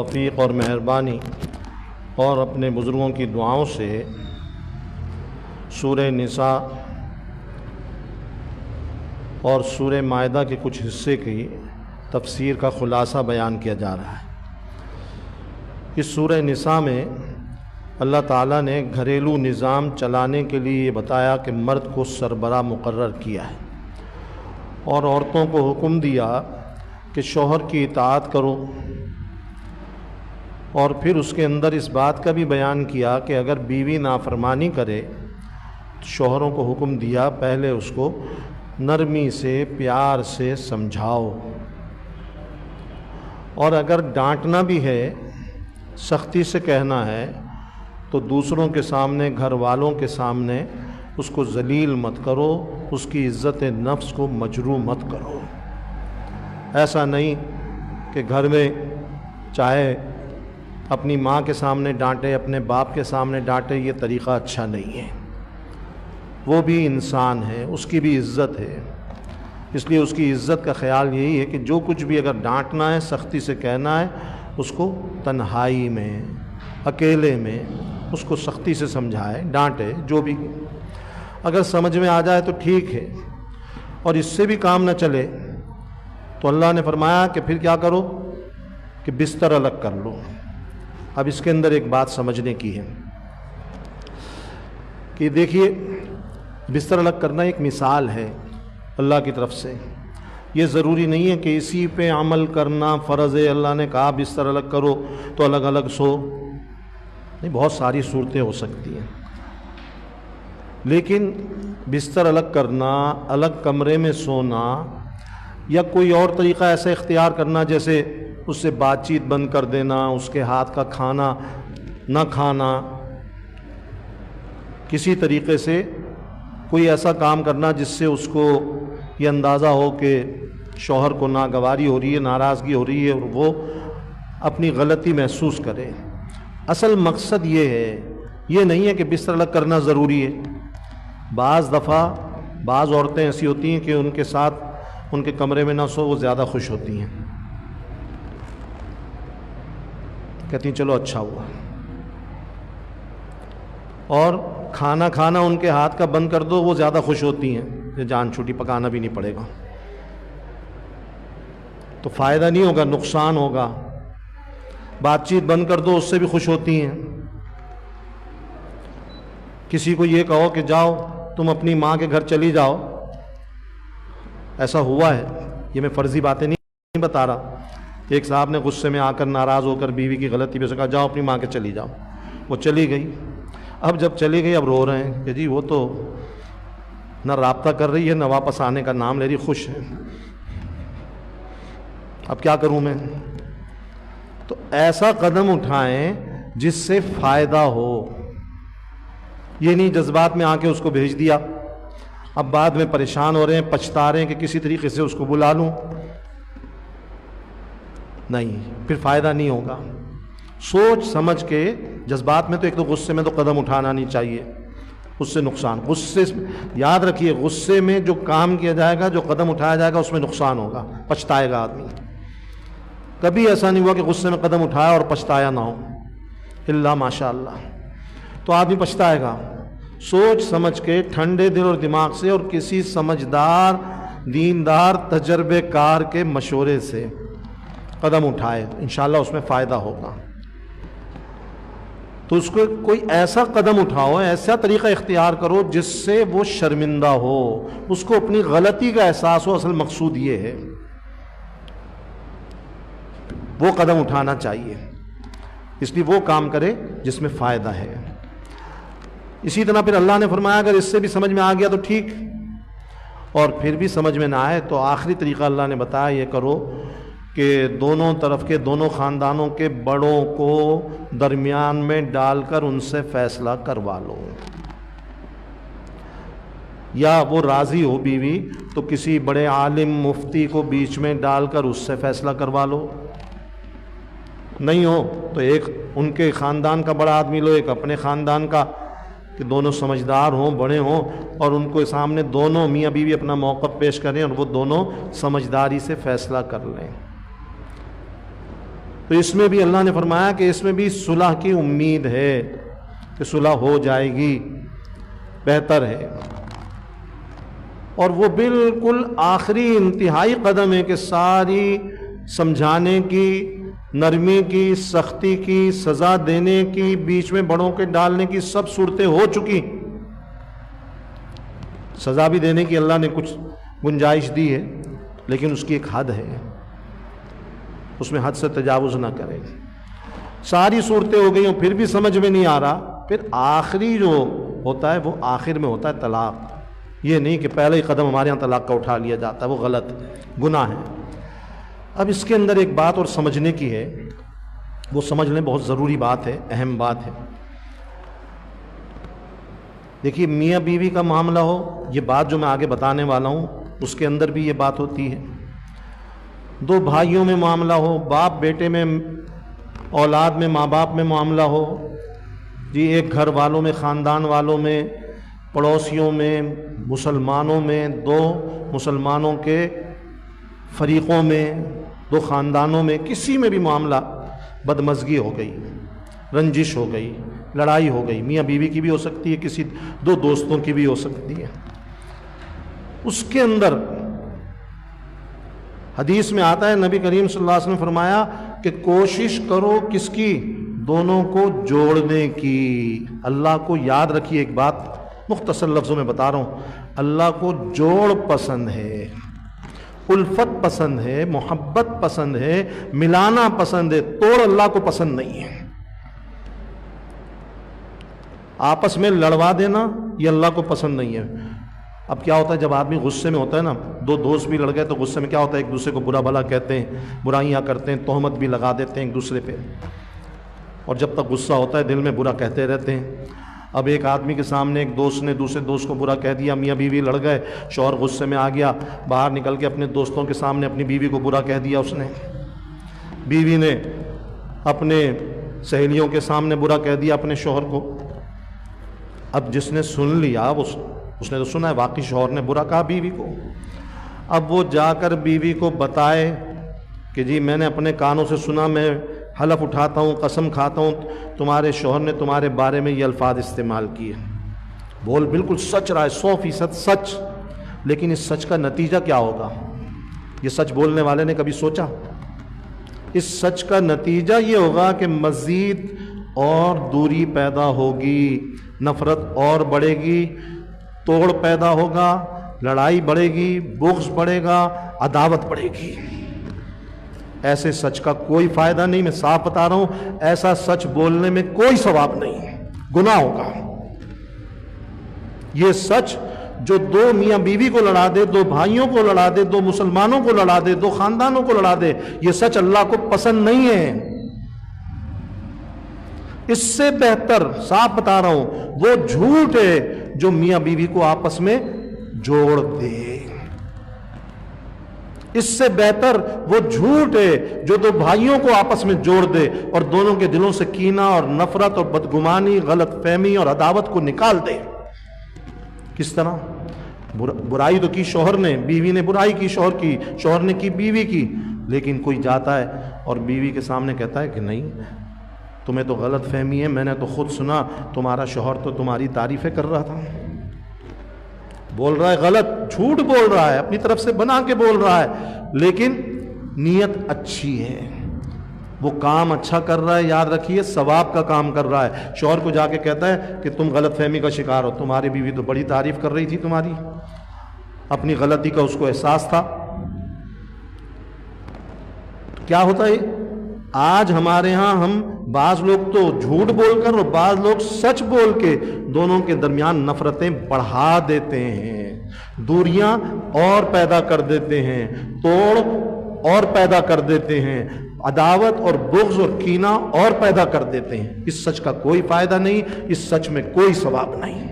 توفیق اور مہربانی اور اپنے بزرگوں کی دعاؤں سے سورہ نساء اور سورہ مائدہ کے کچھ حصے کی تفسیر کا خلاصہ بیان کیا جا رہا ہے۔ اس سورہ نساء میں اللہ تعالیٰ نے گھریلو نظام چلانے کے لیے یہ بتایا کہ مرد کو سربراہ مقرر کیا ہے اور عورتوں کو حکم دیا کہ شوہر کی اطاعت کرو، اور پھر اس کے اندر اس بات کا بھی بیان کیا کہ اگر بیوی نافرمانی کرے تو شوہروں کو حکم دیا پہلے اس کو نرمی سے پیار سے سمجھاؤ، اور اگر ڈانٹنا بھی ہے، سختی سے کہنا ہے، تو دوسروں کے سامنے، گھر والوں کے سامنے اس کو ذلیل مت کرو، اس کی عزت نفس کو مجروح مت کرو۔ ایسا نہیں کہ گھر میں چاہے اپنی ماں کے سامنے ڈانٹے، اپنے باپ کے سامنے ڈانٹے، یہ طریقہ اچھا نہیں ہے۔ وہ بھی انسان ہے، اس کی بھی عزت ہے، اس لیے اس کی عزت کا خیال یہی ہے کہ جو کچھ بھی اگر ڈانٹنا ہے، سختی سے کہنا ہے، اس کو تنہائی میں، اکیلے میں اس کو سختی سے سمجھائے، ڈانٹے، جو بھی اگر سمجھ میں آ جائے تو ٹھیک ہے، اور اس سے بھی کام نہ چلے تو اللہ نے فرمایا کہ پھر کیا کرو کہ بستر الگ کر لو۔ اب اس کے اندر ایک بات سمجھنے کی ہے کہ دیکھیے، بستر الگ کرنا ایک مثال ہے اللہ کی طرف سے، یہ ضروری نہیں ہے کہ اسی پہ عمل کرنا فرض ہے۔ اللہ نے کہا بستر الگ کرو تو الگ الگ سو، نہیں، بہت ساری صورتیں ہو سکتی ہیں، لیکن بستر الگ کرنا، الگ کمرے میں سونا، یا کوئی اور طریقہ ایسا اختیار کرنا جیسے اس سے بات چیت بند کر دینا، اس کے ہاتھ کا کھانا نہ کھانا، کسی طریقے سے کوئی ایسا کام کرنا جس سے اس کو یہ اندازہ ہو کہ شوہر کو ناگواری ہو رہی ہے، ناراضگی ہو رہی ہے، اور وہ اپنی غلطی محسوس کرے۔ اصل مقصد یہ ہے، یہ نہیں ہے کہ بستر الگ کرنا ضروری ہے۔ بعض دفعہ بعض عورتیں ایسی ہوتی ہیں کہ ان کے ساتھ ان کے کمرے میں نہ سو، وہ زیادہ خوش ہوتی ہیں، کہتی ہیں چلو اچھا ہوا، اور کھانا کھانا ان کے ہاتھ کا بند کر دو، وہ زیادہ خوش ہوتی ہیں کہ جان چھوٹی، پکانا بھی نہیں پڑے گا، تو فائدہ نہیں ہوگا، نقصان ہوگا۔ بات چیت بند کر دو، اس سے بھی خوش ہوتی ہیں۔ کسی کو یہ کہو کہ جاؤ تم اپنی ماں کے گھر چلی جاؤ، ایسا ہوا ہے، یہ میں فرضی باتیں نہیں بتا رہا۔ ایک صاحب نے غصے میں آ کر، ناراض ہو کر بیوی کی غلطی پہ کہا جاؤ اپنی ماں کے چلی جاؤ، وہ چلی گئی۔ اب جب چلی گئی اب رو رہے ہیں کہ جی وہ تو نہ رابطہ کر رہی ہے، نہ واپس آنے کا نام لے رہی، خوش ہے، اب کیا کروں میں؟ تو ایسا قدم اٹھائیں جس سے فائدہ ہو، یہ نہیں جذبات میں آ کے اس کو بھیج دیا، اب بعد میں پریشان ہو رہے ہیں، پچھتا رہے ہیں کہ کسی طریقے سے اس کو بلا لوں، نہیں، پھر فائدہ نہیں ہوگا۔ سوچ سمجھ کے، جذبات میں تو ایک تو غصے میں تو قدم اٹھانا نہیں چاہیے، اس سے نقصان، غصے یاد رکھیے، غصے میں جو کام کیا جائے گا، جو قدم اٹھایا جائے گا، اس میں نقصان ہوگا، پچھتائے گا آدمی۔ کبھی ایسا نہیں ہوا کہ غصے میں قدم اٹھایا اور پچھتایا نہ ہو، الا ماشاء اللہ، تو آدمی پچھتائے گا۔ سوچ سمجھ کے، ٹھنڈے دل اور دماغ سے، اور کسی سمجھدار، دیندار، تجربے کار کے مشورے سے قدم اٹھائے، انشاءاللہ اس میں فائدہ ہوگا۔ تو اس کو کوئی ایسا قدم اٹھاؤ، ایسا طریقہ اختیار کرو جس سے وہ شرمندہ ہو، اس کو اپنی غلطی کا احساس ہو، اصل مقصود یہ ہے، وہ قدم اٹھانا چاہیے، اس لیے وہ کام کرے جس میں فائدہ ہے۔ اسی طرح پھر اللہ نے فرمایا اگر اس سے بھی سمجھ میں آ گیا تو ٹھیک، اور پھر بھی سمجھ میں نہ آئے تو آخری طریقہ اللہ نے بتایا یہ کرو کہ دونوں طرف کے، دونوں خاندانوں کے بڑوں کو درمیان میں ڈال کر ان سے فیصلہ کروا لو، یا وہ راضی ہو بیوی تو کسی بڑے عالم مفتی کو بیچ میں ڈال کر اس سے فیصلہ کروا لو، نہیں ہو تو ایک ان کے خاندان کا بڑا آدمی لو، ایک اپنے خاندان کا، کہ دونوں سمجھدار ہوں، بڑے ہوں، اور ان کو سامنے دونوں میاں بیوی اپنا موقف پیش کریں اور وہ دونوں سمجھداری سے فیصلہ کر لیں۔ تو اس میں بھی اللہ نے فرمایا کہ اس میں بھی صلح کی امید ہے کہ صلح ہو جائے گی، بہتر ہے۔ اور وہ بالکل آخری انتہائی قدم ہے کہ ساری سمجھانے کی، نرمی کی، سختی کی، سزا دینے کی، بیچ میں بڑوں کے ڈالنے کی سب صورتیں ہو چکی۔ سزا بھی دینے کی اللہ نے کچھ گنجائش دی ہے، لیکن اس کی ایک حد ہے، اس میں حد سے تجاوز نہ کرے۔ ساری صورتیں ہو گئی اور پھر بھی سمجھ میں نہیں آ رہا، پھر آخری جو ہوتا ہے وہ آخر میں ہوتا ہے طلاق۔ یہ نہیں کہ پہلے ہی قدم ہمارے ہاں طلاق کا اٹھا لیا جاتا ہے، وہ غلط گناہ ہے۔ اب اس کے اندر ایک بات اور سمجھنے کی ہے، وہ سمجھ لیں، بہت ضروری بات ہے، اہم بات ہے۔ دیکھیے میاں بیوی کا معاملہ ہو، یہ بات جو میں آگے بتانے والا ہوں اس کے اندر بھی یہ بات ہوتی ہے۔ دو بھائیوں میں معاملہ ہو، باپ بیٹے میں، اولاد میں، ماں باپ میں معاملہ ہو، جی ایک گھر والوں میں، خاندان والوں میں، پڑوسیوں میں، مسلمانوں میں، دو مسلمانوں کے فریقوں میں، دو خاندانوں میں، کسی میں بھی معاملہ بدمزگی ہو گئی، رنجش ہو گئی، لڑائی ہو گئی، میاں بیوی کی بھی ہو سکتی ہے، کسی دو دوستوں کی بھی ہو سکتی ہے، اس کے اندر حدیث میں آتا ہے، نبی کریم صلی اللہ علیہ وسلم نے فرمایا کہ کوشش کرو کس کی؟ دونوں کو جوڑنے کی۔ اللہ کو یاد رکھیے، ایک بات مختصر لفظوں میں بتا رہا ہوں، اللہ کو جوڑ پسند ہے، الفت پسند ہے، محبت پسند ہے، ملانا پسند ہے، توڑ اللہ کو پسند نہیں ہے۔ آپس میں لڑوا دینا یہ اللہ کو پسند نہیں ہے۔ اب کیا ہوتا ہے جب آدمی غصے میں ہوتا ہے نا، دو دوست بھی لڑ گئے تو غصے میں کیا ہوتا ہے، ایک دوسرے کو برا بھلا کہتے ہیں، برائیاں کرتے ہیں، تہمت بھی لگا دیتے ہیں ایک دوسرے پہ، اور جب تک غصہ ہوتا ہے دل میں برا کہتے رہتے ہیں۔ اب ایک آدمی کے سامنے ایک دوست نے دوسرے دوست کو برا کہہ دیا، میاں بیوی لڑ گئے، شوہر غصے میں آ گیا، باہر نکل کے اپنے دوستوں کے سامنے اپنی بیوی کو برا کہہ دیا، اس نے، بیوی نے اپنے سہیلیوں کے سامنے برا کہہ دیا اپنے شوہر کو۔ اب جس نے سن لیا اس نے تو سنا ہے واقعی شوہر نے برا کہا بیوی کو، اب وہ جا کر بیوی کو بتائے کہ جی میں نے اپنے کانوں سے سنا، میں حلف اٹھاتا ہوں، قسم کھاتا ہوں، تمہارے شوہر نے تمہارے بارے میں یہ الفاظ استعمال کیے۔ بول بالکل سچ رہا ہے، 100% سچ، لیکن اس سچ کا نتیجہ کیا ہوگا؟ یہ سچ بولنے والے نے کبھی سوچا؟ اس سچ کا نتیجہ یہ ہوگا کہ مزید اور دوری پیدا ہوگی، نفرت اور بڑھے گی، توڑ پیدا ہوگا، لڑائی بڑھے گی، بغض بڑھے گا، عداوت بڑھے گی۔ ایسے سچ کا کوئی فائدہ نہیں، میں صاف بتا رہا ہوں، ایسا سچ بولنے میں کوئی ثواب نہیں، گناہ ہوگا۔ یہ سچ جو دو میاں بیوی کو لڑا دے، دو بھائیوں کو لڑا دے، دو مسلمانوں کو لڑا دے، دو خاندانوں کو لڑا دے، یہ سچ اللہ کو پسند نہیں ہے۔ اس سے بہتر صاف بتا رہا ہوں وہ جھوٹ ہے جو میاں بیوی کو آپس میں جوڑ دے، اس سے بہتر وہ جھوٹ ہے جو دو بھائیوں کو آپس میں جوڑ دے اور دونوں کے دلوں سے کینہ اور نفرت اور بدگمانی، غلط فہمی اور عداوت کو نکال دے۔ کس طرح؟ برائی تو کی شوہر نے، بیوی نے برائی کی شوہر کی، شوہر نے کی بیوی کی، لیکن کوئی جاتا ہے اور بیوی کے سامنے کہتا ہے کہ نہیں تمہیں تو غلط فہمی ہے، میں نے تو خود سنا تمہارا شوہر تو تمہاری تعریفیں کر رہا تھا۔ بول رہا ہے غلط، جھوٹ بول رہا ہے، اپنی طرف سے بنا کے بول رہا ہے، لیکن نیت اچھی ہے، وہ کام اچھا کر رہا ہے، یاد رکھیے ثواب کا کام کر رہا ہے۔ شوہر کو جا کے کہتا ہے کہ تم غلط فہمی کا شکار ہو، تمہاری بیوی تو بڑی تعریف کر رہی تھی تمہاری، اپنی غلطی کا اس کو احساس تھا۔ کیا ہوتا ہے آج ہمارے ہاں، ہم بعض لوگ تو جھوٹ بول کر اور بعض لوگ سچ بول کے دونوں کے درمیان نفرتیں بڑھا دیتے ہیں، دوریاں اور پیدا کر دیتے ہیں، توڑ اور پیدا کر دیتے ہیں، عداوت اور بغض اور کینہ اور پیدا کر دیتے ہیں۔ اس سچ کا کوئی فائدہ نہیں، اس سچ میں کوئی ثواب نہیں۔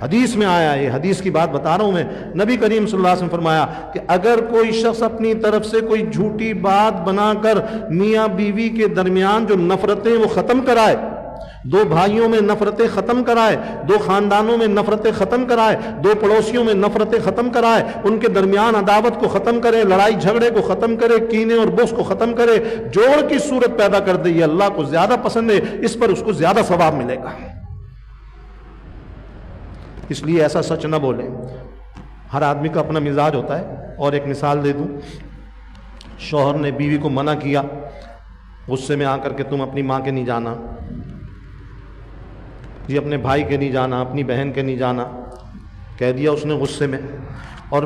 حدیث میں آیا ہے، حدیث کی بات بتا رہا ہوں میں، نبی کریم صلی اللہ علیہ وسلم فرمایا کہ اگر کوئی شخص اپنی طرف سے کوئی جھوٹی بات بنا کر میاں بیوی کے درمیان جو نفرتیں وہ ختم کرائے، دو بھائیوں میں نفرتیں ختم کرائے، دو خاندانوں میں نفرتیں ختم کرائے، دو پڑوسیوں میں نفرتیں ختم کرائے، ان کے درمیان عداوت کو ختم کرے، لڑائی جھگڑے کو ختم کرے، کینے اور بغض کو ختم کرے، جوڑ کی صورت پیدا کر دے، یہ اللہ کو زیادہ پسند ہے، اس پر اس کو زیادہ ثواب ملے گا۔ اس لیے ایسا سچ نہ بولیں۔ ہر آدمی کا اپنا مزاج ہوتا ہے۔ اور ایک مثال دے دوں، شوہر نے بیوی کو منع کیا غصے میں آ کر کہ تم اپنی ماں کے نہیں جانا، جی اپنے بھائی کے نہیں جانا، اپنی بہن کے نہیں جانا، کہہ دیا اس نے غصے میں، اور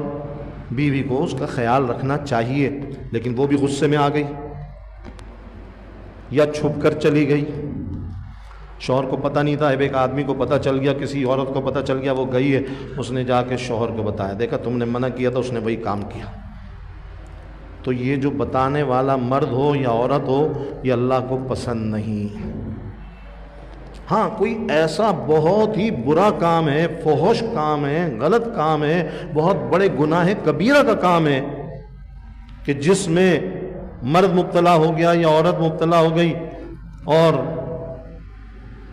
بیوی کو اس کا خیال رکھنا چاہیے لیکن وہ بھی غصے میں آ گئی یا چھپ کر چلی گئی۔ شوہر کو پتہ نہیں تھا، اب ایک آدمی کو پتہ چل گیا، کسی عورت کو پتہ چل گیا، وہ گئی ہے، اس نے جا کے شوہر کو بتایا، دیکھا تم نے منع کیا تھا، اس نے وہی کام کیا۔ تو یہ جو بتانے والا مرد ہو یا عورت ہو، یہ اللہ کو پسند نہیں۔ ہاں کوئی ایسا بہت ہی برا کام ہے، فحش کام ہے، غلط کام ہے، بہت بڑے گناہ کبیرہ کا کام ہے کہ جس میں مرد مبتلا ہو گیا یا عورت مبتلا ہو گئی، اور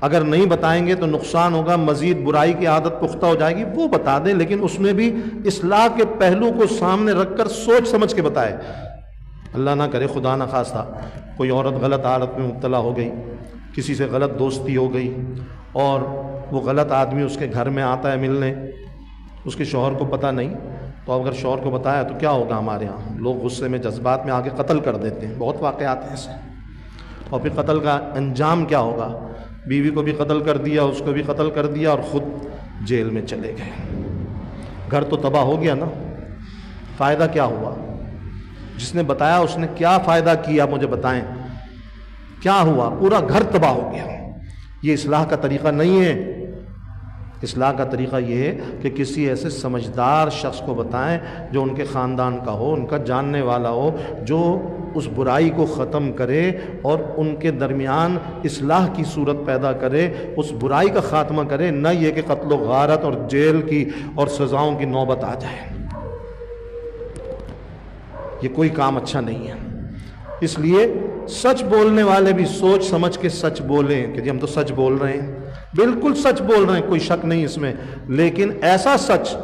اگر نہیں بتائیں گے تو نقصان ہوگا، مزید برائی کی عادت پختہ ہو جائے گی، وہ بتا دیں لیکن اس میں بھی اصلاح کے پہلو کو سامنے رکھ کر سوچ سمجھ کے بتائے۔ اللہ نہ کرے، خدا نہ خواستہ، کوئی عورت غلط عادت میں مبتلا ہو گئی، کسی سے غلط دوستی ہو گئی، اور وہ غلط آدمی اس کے گھر میں آتا ہے ملنے، اس کے شوہر کو پتہ نہیں، تو اگر شوہر کو بتایا تو کیا ہوگا؟ ہمارے ہاں لوگ غصے میں جذبات میں آگے قتل کر دیتے ہیں، بہت واقعات ہیں ایسے۔ اور پھر قتل کا انجام کیا ہوگا؟ بیوی کو بھی قتل کر دیا، اس کو بھی قتل کر دیا، اور خود جیل میں چلے گئے۔ گھر تو تباہ ہو گیا نا۔ فائدہ کیا ہوا؟ جس نے بتایا اس نے کیا فائدہ کیا؟ مجھے بتائیں کیا ہوا؟ پورا گھر تباہ ہو گیا۔ یہ اصلاح کا طریقہ نہیں ہے۔ اصلاح کا طریقہ یہ ہے کہ کسی ایسے سمجھدار شخص کو بتائیں جو ان کے خاندان کا ہو، ان کا جاننے والا ہو، جو اس برائی کو ختم کرے اور ان کے درمیان اصلاح کی صورت پیدا کرے، اس برائی کا خاتمہ کرے، نہ یہ کہ قتل و غارت اور جیل کی اور سزاؤں کی نوبت آ جائے۔ یہ کوئی کام اچھا نہیں ہے۔ اس لیے سچ بولنے والے بھی سوچ سمجھ کے سچ بولیں کہ جی ہم تو سچ بول رہے ہیں، بالکل سچ بول رہے ہیں، کوئی شک نہیں اس میں، لیکن ایسا سچ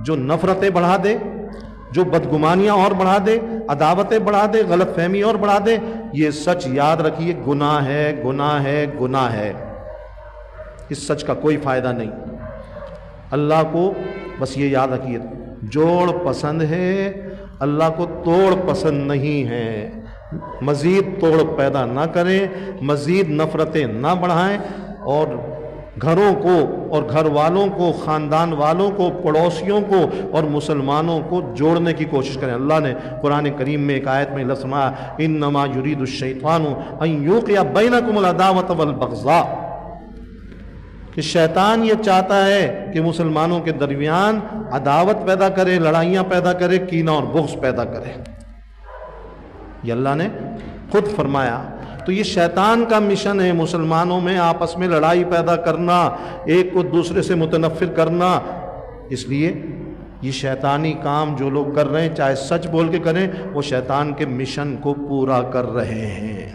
جو نفرتیں بڑھا دے، جو بدگمانیاں اور بڑھا دے، عداوتیں بڑھا دے، غلط فہمی اور بڑھا دے، یہ سچ یاد رکھیے گناہ ہے، گناہ ہے، گناہ ہے۔ اس سچ کا کوئی فائدہ نہیں۔ اللہ کو بس یہ یاد رکھیے، جوڑ پسند ہے، اللہ کو توڑ پسند نہیں ہے۔ مزید توڑ پیدا نہ کریں، مزید نفرتیں نہ بڑھائیں، اور گھروں کو اور گھر والوں کو، خاندان والوں کو، پڑوسیوں کو اور مسلمانوں کو جوڑنے کی کوشش کریں۔ اللہ نے قرآن کریم میں ایک آیت میں لفظ فرمایا، انما یرید الشیطان ان یوقع بینکم العداوۃ والبغضاء، کہ شیطان یہ چاہتا ہے کہ مسلمانوں کے درمیان عداوت پیدا کرے، لڑائیاں پیدا کرے، کینہ اور بغض پیدا کرے۔ یہ اللہ نے خود فرمایا۔ تو یہ شیطان کا مشن ہے، مسلمانوں میں آپس میں لڑائی پیدا کرنا، ایک کو دوسرے سے متنفر کرنا۔ اس لیے یہ شیطانی کام جو لوگ کر رہے ہیں، چاہے سچ بول کے کریں، وہ شیطان کے مشن کو پورا کر رہے ہیں،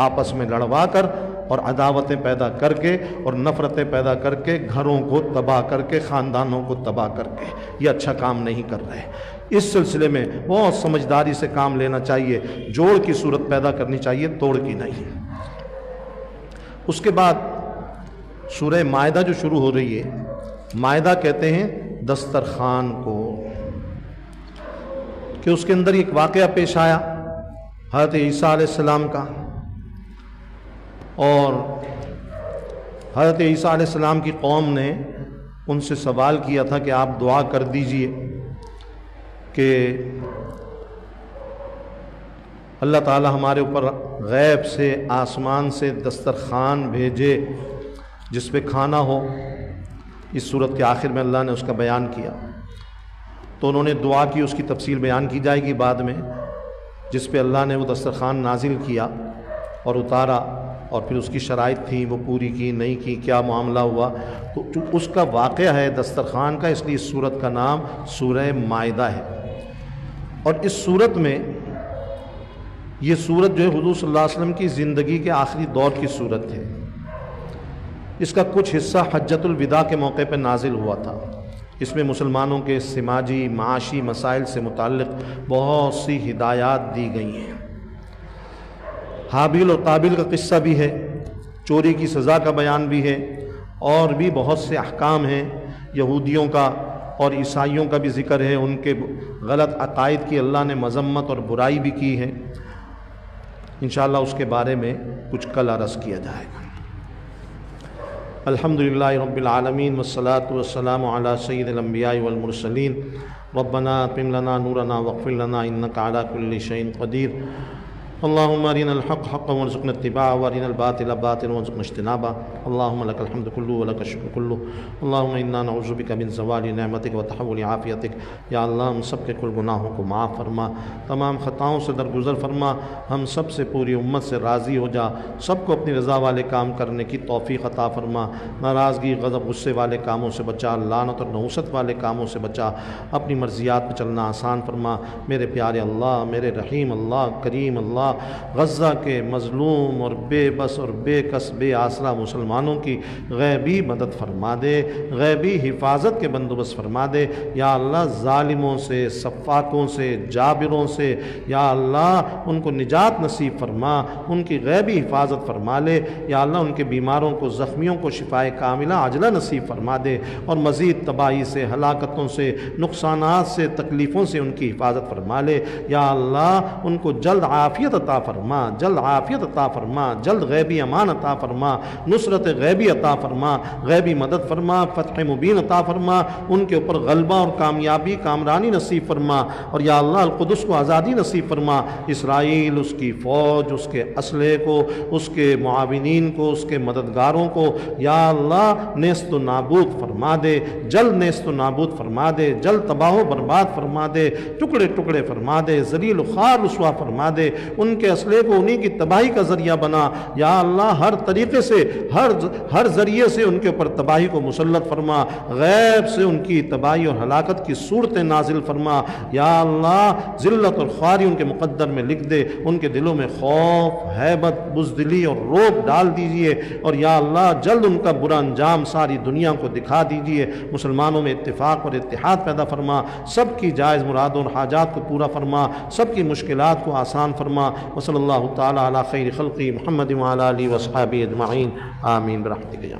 آپس میں لڑوا کر اور عداوتیں پیدا کر کے اور نفرتیں پیدا کر کے، گھروں کو تباہ کر کے، خاندانوں کو تباہ کر کے۔ یہ اچھا کام نہیں کر رہے۔ اس سلسلے میں بہت سمجھداری سے کام لینا چاہیے، جوڑ کی صورت پیدا کرنی چاہیے، توڑ کی نہیں۔ اس کے بعد سورہ مائدہ جو شروع ہو رہی ہے، مائدہ کہتے ہیں دسترخوان کو، کہ اس کے اندر ایک واقعہ پیش آیا حضرت عیسیٰ علیہ السلام کا، اور حضرت عیسیٰ علیہ السلام کی قوم نے ان سے سوال کیا تھا کہ آپ دعا کر دیجئے کہ اللہ تعالی ہمارے اوپر غیب سے، آسمان سے دسترخوان بھیجے جس پہ کھانا ہو۔ اس صورت کے آخر میں اللہ نے اس کا بیان کیا، تو انہوں نے دعا کی، اس کی تفصیل بیان کی جائے گی بعد میں، جس پہ اللہ نے وہ دسترخوان نازل کیا اور اتارا، اور پھر اس کی شرائط تھیں، وہ پوری کی نہیں کی، کیا معاملہ ہوا، تو اس کا واقعہ ہے دسترخوان کا، اس لیے اس صورت کا نام سورہ مائدہ ہے۔ اور اس صورت میں، یہ صورت جو ہے حضور صلی اللہ علیہ وسلم کی زندگی کے آخری دور کی صورت ہے۔ اس کا کچھ حصہ حجۃ الوداع کے موقع پہ نازل ہوا تھا۔ اس میں مسلمانوں کے سماجی معاشی مسائل سے متعلق بہت سی ہدایات دی گئی ہیں۔ حابیل اور قابیل کا قصہ بھی ہے، چوری کی سزا کا بیان بھی ہے، اور بھی بہت سے احکام ہیں۔ یہودیوں کا اور عیسائیوں کا بھی ذکر ہے، ان کے غلط عقائد کی اللہ نے مذمت اور برائی بھی کی ہے۔ انشاءاللہ اس کے بارے میں کچھ کل عرض کیا جائے گا۔ الحمدللہ رب العالمین والصلاة والسلام علی سید الانبیاء والمرسلین ربنا اتمم لنا نورنا واغفر لنا انک علی کل شیء قدیر اللهم ارنا الحق حقا وارزقنا اتباعه وارنا الباطل باطلا وارزقنا اجتنابه اللهم لك الحمد كله ولك الشكر كله اللهم انا نعوذ بك من زوال نعمتك وتحول عافیتك۔ یا اللہ ہم سب کے کل گناہوں کو معاف فرما، تمام خطاؤں سے درگزر فرما، ہم سب سے پوری امت سے راضی ہو جا، سب کو اپنی رضا والے کام کرنے کی توفیق عطا فرما، ناراضگی غضب غصے والے کاموں سے بچا، لعنت اور نحوست والے کاموں سے بچا، اپنی مرضیات پہ چلنا آسان فرما۔ میرے پیارے اللہ، میرے رحیم اللہ، کریم اللہ، غزہ کے مظلوم اور بے بس اور بے کس بے آسرا مسلمانوں کی غیبی مدد فرما دے، غیبی حفاظت کے بندوبست فرما دے۔ یا اللہ ظالموں سے، سفاکوں سے، جابروں سے یا اللہ ان کو نجات نصیب فرما، ان کی غیبی حفاظت فرما لے۔ یا اللہ ان کے بیماروں کو، زخمیوں کو شفائے کاملہ عاجلہ نصیب فرما دے، اور مزید تباہی سے، ہلاکتوں سے، نقصانات سے، تکلیفوں سے ان کی حفاظت فرما لے۔ یا اللہ ان کو جلد عافیت عطا فرما، جلد عافیت عطا فرما، جلد غیبی امان عطا فرما، نصرت غیبی عطا فرما، غیبی مدد فرما، فتح مبین عطا فرما، ان کے اوپر غلبہ اور کامیابی، کامرانی نصیب فرما، اور یا اللہ القدس کو آزادی نصیب فرما۔ اسرائیل، اس کی فوج، اس کے اسلحے کو، اس کے معاونین کو، اس کے مددگاروں کو یا اللہ نیست و نابود فرما دے، جلد نیست و نابود فرما دے، جلد تباہ و برباد فرما دے، ٹکڑے ٹکڑے فرما دے، ذلیل و خوار رسوا فرما دے، ان کے اسلحے کو انہی کی تباہی کا ذریعہ بنا۔ یا اللہ ہر طریقے سے، ہر ذریعے سے ان کے اوپر تباہی کو مسلط فرما، غیب سے ان کی تباہی اور ہلاکت کی صورتیں نازل فرما۔ یا اللہ ذلت اور خواری ان کے مقدر میں لکھ دے، ان کے دلوں میں خوف، ہیبت، بزدلی اور رعب ڈال دیجئے، اور یا اللہ جلد ان کا برا انجام ساری دنیا کو دکھا دیجئے۔ مسلمانوں میں اتفاق اور اتحاد پیدا فرما، سب کی جائز مرادوں اور حاجات کو پورا فرما، سب کی مشکلات کو آسان فرما۔ وصلی اللہ تعالی علی خیر خلقی محمد وعلی آلہ وصحبہ اجمعین، آمین برحمتک یا